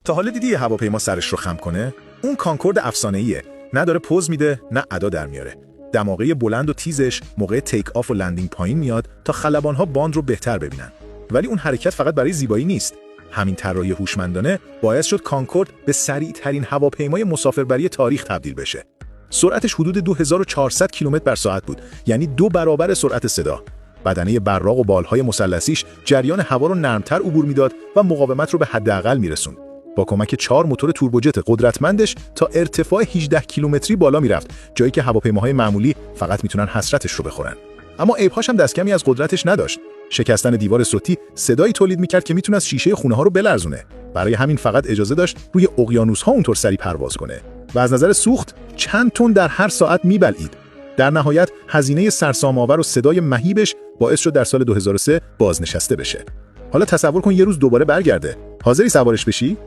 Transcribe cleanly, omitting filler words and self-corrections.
تا حالا دیدی یه هواپیما سرش رو خم کنه؟ اون کانکورد افسانه‌ایه، نه داره پوز میده نه ادا در میاره. دماغه بلند و تیزش موقع تیک آف و لندینگ پایین میاد تا خلبان‌ها باند رو بهتر ببینن. ولی اون حرکت فقط برای زیبایی نیست. همین طراحی هوشمندانه باعث شد کانکورد به سریع‌ترین هواپیمای مسافربری تاریخ تبدیل بشه. سرعتش حدود 2400 کیلومتر بر ساعت بود، یعنی 2 برابر سرعت صدا. بدنه براق و بالهای مثلثیش جریان هوا رو نرمتر عبور میداد و مقاومت رو به حداقل میرسوند. با کمک 4 موتور توربوجت قدرتمندش تا ارتفاع 18 کیلومتری بالا میرفت، جایی که هواپیماهای معمولی فقط میتونن حسرتش رو بخورن. اما عیب‌هاش هم دست کمی از قدرتش نداشت. شکستن دیوار صوتی صدایی تولید میکرد که میتونه از شیشه خونه‌ها رو بلرزونه. برای همین فقط اجازه داشت روی اقیانوس‌ها اونطور سری پرواز کنه. و از نظر سوخت چند تن در هر ساعت میبلعید. در نهایت هزینه سرسام‌آور و صدای مهیبش باعث شد در سال 2003 بازنشسته بشه. حالا تصور کن یه روز دوباره برگرده. حاضری سوارش بشی؟